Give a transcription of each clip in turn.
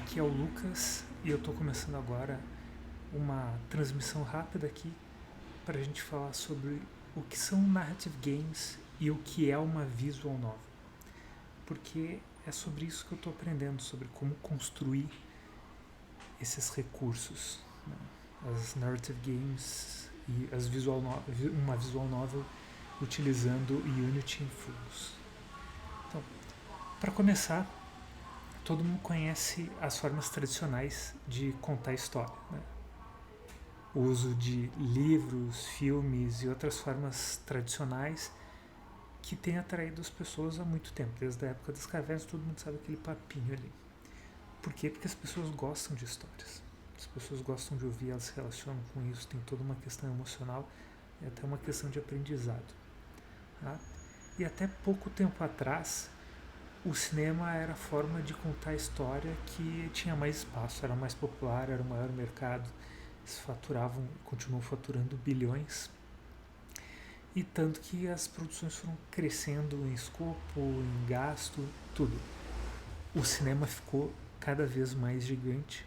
Aqui é o Lucas e eu estou começando agora uma transmissão rápida aqui para a gente falar sobre o que são narrative games e o que é uma visual novel, porque é sobre isso que eu estou aprendendo, sobre como construir esses recursos, né? As narrative games e uma visual novel utilizando Unity em Fools. Então, para começar, todo mundo conhece as formas tradicionais de contar história, né? O uso de livros, filmes e outras formas tradicionais que tem atraído as pessoas há muito tempo. Desde a época das cavernas, todo mundo sabe aquele papinho ali. Por quê? Porque as pessoas gostam de histórias. As pessoas gostam de ouvir, elas se relacionam com isso, tem toda uma questão emocional e até uma questão de aprendizado. Tá? E até pouco tempo atrás, o cinema era a forma de contar a história que tinha mais espaço, era mais popular, era o maior mercado. Eles faturavam, continuam faturando bilhões. E tanto que as produções foram crescendo em escopo, em gasto, tudo. O cinema ficou cada vez mais gigante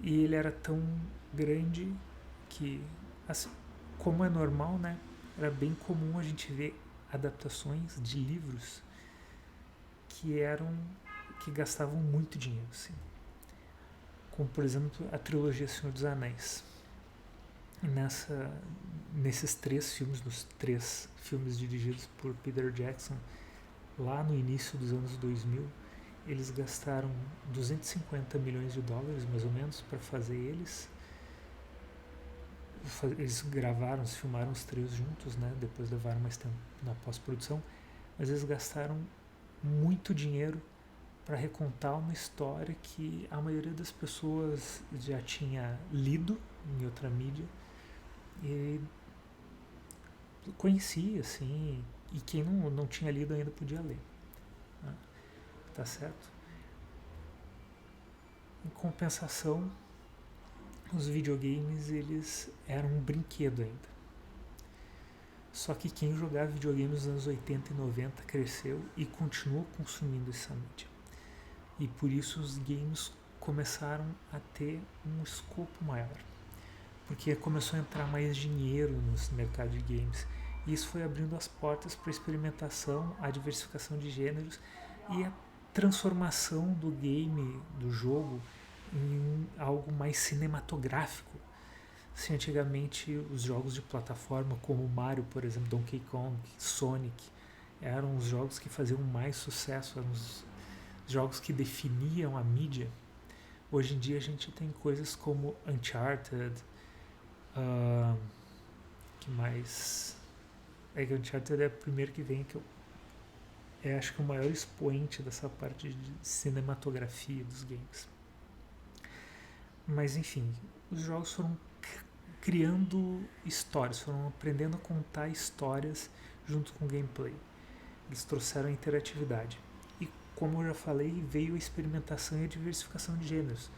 e ele era tão grande que, assim, como é normal, né, era bem comum a gente ver adaptações de livros que gastavam muito dinheiro, assim. Como, por exemplo, a trilogia Senhor dos Anéis. Nesses nos 3 filmes dirigidos por Peter Jackson, lá no início dos anos 2000, eles gastaram 250 milhões de dólares, mais ou menos, para fazer eles. Eles gravaram, se filmaram os 3 juntos, né? Depois levaram mais tempo na pós-produção, mas eles gastaram muito dinheiro para recontar uma história que a maioria das pessoas já tinha lido em outra mídia e conhecia, assim, e quem não tinha lido ainda podia ler, né? Tá certo? Em compensação, os videogames, eles eram um brinquedo ainda. Só que quem jogava videogame nos anos 80 e 90 cresceu e continuou consumindo essa mídia. E por isso os games começaram a ter um escopo maior. Porque começou a entrar mais dinheiro no mercado de games. E isso foi abrindo as portas para a experimentação, a diversificação de gêneros e a transformação do game, do jogo, em algo mais cinematográfico. Se antigamente os jogos de plataforma como Mario, por exemplo, Donkey Kong, Sonic, eram os jogos que faziam mais sucesso, eram os jogos que definiam a mídia. Hoje em dia a gente tem coisas como Uncharted, que mais? É que Uncharted é o primeiro que vem, que eu acho que o maior expoente dessa parte de cinematografia dos games. Mas enfim, os jogos foram criando histórias, foram aprendendo a contar histórias junto com o gameplay. Eles trouxeram a interatividade. E como eu já falei, veio a experimentação e a diversificação de gêneros.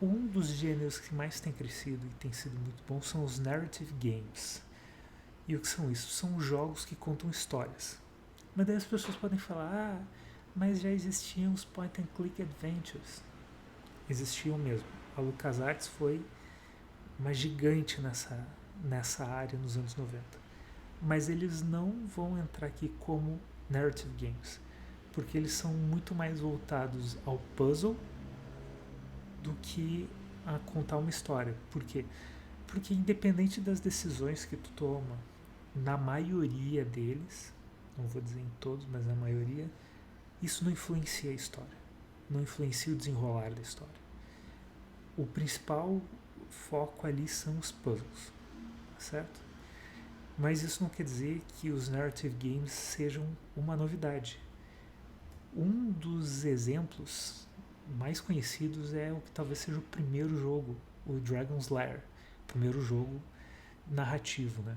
Um dos gêneros que mais tem crescido e tem sido muito bom são os narrative games. E o que são isso? São jogos que contam histórias. Mas daí as pessoas podem falar, mas já existiam os point and click adventures. Existiam mesmo. A LucasArts foi uma gigante nessa área nos anos 90. Mas eles não vão entrar aqui como narrative games, porque eles são muito mais voltados ao puzzle do que a contar uma história. Por quê? Porque independente das decisões que tu toma, na maioria deles, não vou dizer em todos, mas na maioria, isso não influencia a história, não influencia o desenrolar da história. O principal foco ali são os puzzles, certo? Mas isso não quer dizer que os narrative games sejam uma novidade. Um dos exemplos mais conhecidos é o que talvez seja o primeiro jogo, o Dragon's Lair, o primeiro jogo narrativo, né?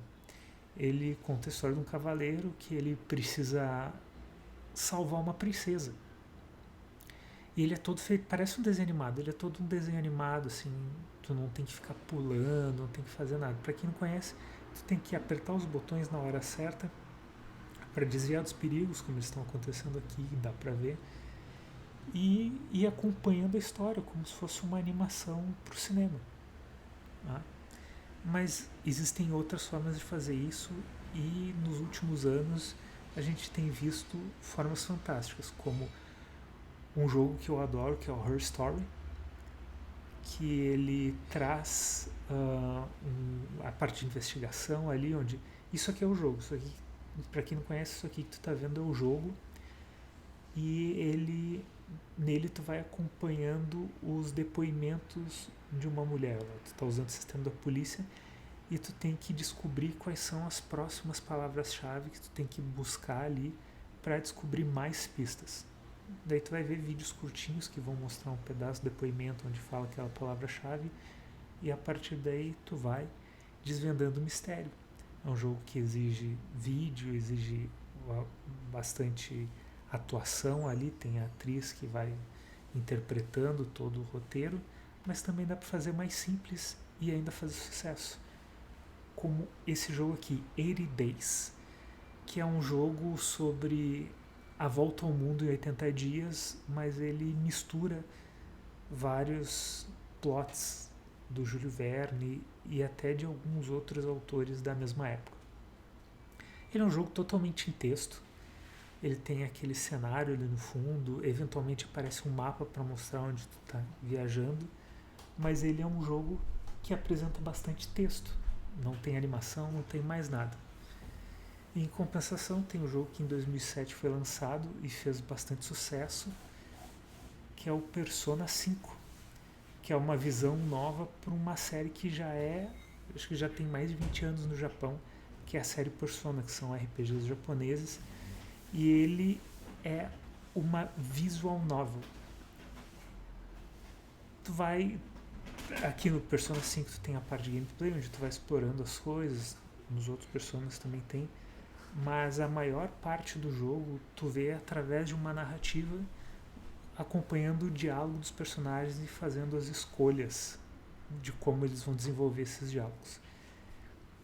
Ele conta a história de um cavaleiro que ele precisa salvar uma princesa. E ele é todo feito, parece um desenho animado, ele é todo um desenho animado, assim, tu não tem que ficar pulando, não tem que fazer nada. Pra quem não conhece, tu tem que apertar os botões na hora certa para desviar dos perigos, como eles estão acontecendo aqui, dá pra ver. e ir acompanhando a história como se fosse uma animação para o cinema. Tá? Mas existem outras formas de fazer isso e nos últimos anos a gente tem visto formas fantásticas, como um jogo que eu adoro, que é o Her Story, que ele traz a parte de investigação ali, onde isso aqui é o jogo, isso aqui, para quem não conhece, isso aqui que tu está vendo é o jogo, e nele tu vai acompanhando os depoimentos de uma mulher. Tu está usando o sistema da polícia e tu tem que descobrir quais são as próximas palavras-chave que tu tem que buscar ali para descobrir mais pistas. Daí tu vai ver vídeos curtinhos que vão mostrar um pedaço do depoimento onde fala aquela palavra-chave e a partir daí tu vai desvendando o mistério. É um jogo que exige vídeo, exige bastante atuação ali, tem a atriz que vai interpretando todo o roteiro, mas também dá para fazer mais simples e ainda fazer sucesso. Como esse jogo aqui, 80 Days, que é um jogo sobre a volta ao mundo em 80 dias, mas ele mistura vários plots do Júlio Verne e até de alguns outros autores da mesma época. Ele é um jogo totalmente em texto, ele tem aquele cenário ali no fundo, eventualmente aparece um mapa para mostrar onde tu está viajando, mas ele é um jogo que apresenta bastante texto, não tem animação, não tem mais nada. Em compensação, tem um jogo que em 2007 foi lançado e fez bastante sucesso, que é o Persona 5, que é uma visão nova para uma série que acho que já tem mais de 20 anos no Japão, que é a série Persona, que são RPGs japoneses, e ele é uma visual novel. Tu vai, aqui no Persona 5 tu tem a parte de gameplay, onde tu vai explorando as coisas, nos outros Personas também tem, mas a maior parte do jogo tu vê através de uma narrativa acompanhando o diálogo dos personagens e fazendo as escolhas de como eles vão desenvolver esses diálogos.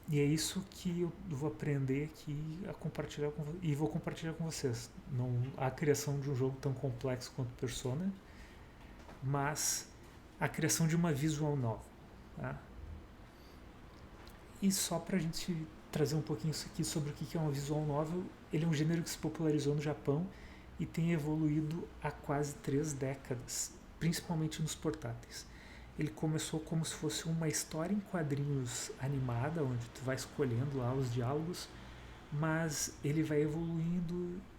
E é isso que eu vou aprender aqui a compartilhar e vou compartilhar com vocês. Não há a criação de um jogo tão complexo quanto Persona, mas a criação de uma visual novel. Tá? E só pra gente trazer um pouquinho isso aqui sobre o que é uma visual novel, ele é um gênero que se popularizou no Japão e tem evoluído há quase 3 décadas, principalmente nos portáteis. Ele começou como se fosse uma história em quadrinhos animada, onde tu vai escolhendo lá os diálogos, mas ele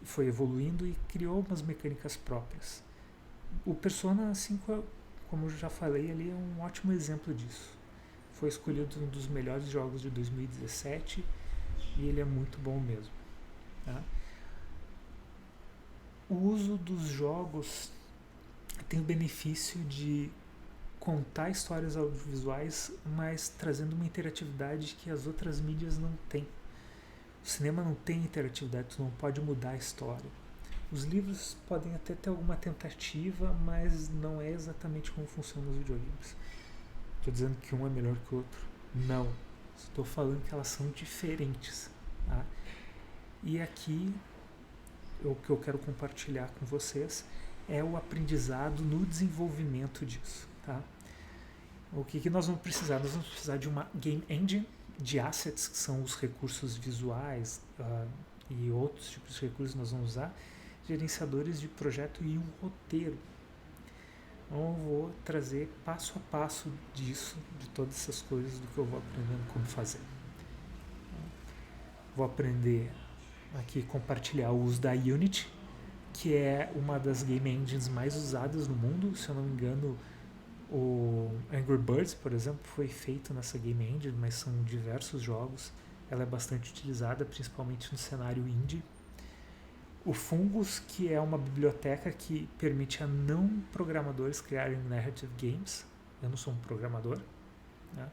foi evoluindo e criou umas mecânicas próprias. O Persona 5, como eu já falei ali, é um ótimo exemplo disso. Foi escolhido um dos melhores jogos de 2017 e ele é muito bom mesmo. Tá? O uso dos jogos tem o benefício de contar histórias audiovisuais, mas trazendo uma interatividade que as outras mídias não têm. O cinema não tem interatividade, tu não pode mudar a história. Os livros podem até ter alguma tentativa, mas não é exatamente como funcionam os videogames. Estou dizendo que um é melhor que o outro. Não. Estou falando que elas são diferentes. Tá? E aqui, o que eu quero compartilhar com vocês é o aprendizado no desenvolvimento disso. Tá? O que nós vamos precisar? Nós vamos precisar de uma game engine, de assets, que são os recursos visuais e outros tipos de recursos que nós vamos usar, gerenciadores de projeto e um roteiro. Então eu vou trazer passo a passo disso, de todas essas coisas, do que eu vou aprendendo como fazer. Vou aprender aqui compartilhar o uso da Unity, que é uma das game engines mais usadas no mundo. Se eu não me engano, o Angry Birds, por exemplo, foi feito nessa game engine, mas são diversos jogos. Ela é bastante utilizada, principalmente no cenário indie. O Fungus, que é uma biblioteca que permite a não programadores criarem narrative games. Eu não sou um programador. Né?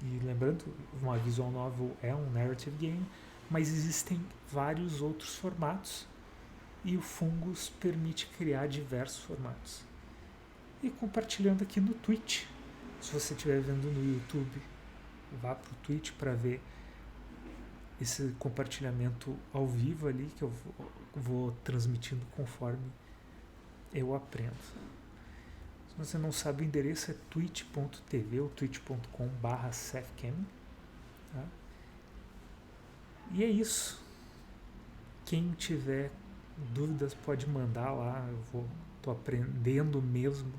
E lembrando, uma visual novel é um narrative game, mas existem vários outros formatos e o Fungus permite criar diversos formatos. E compartilhando aqui no Twitch. Se você estiver vendo no YouTube, vá para o Twitch para ver esse compartilhamento ao vivo ali, que eu vou transmitindo conforme eu aprendo. Se você não sabe, o endereço é twitch.tv ou twitch.com/sethgaming. Tá? E é isso. Quem tiver dúvidas pode mandar lá. Tô aprendendo mesmo.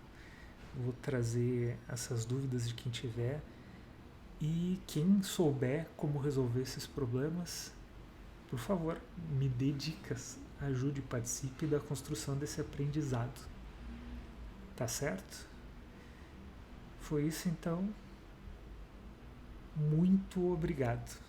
Vou trazer essas dúvidas de quem tiver. E quem souber como resolver esses problemas, por favor, me dê dicas. Ajude, participe da construção desse aprendizado. Tá certo? Foi isso então. Muito obrigado.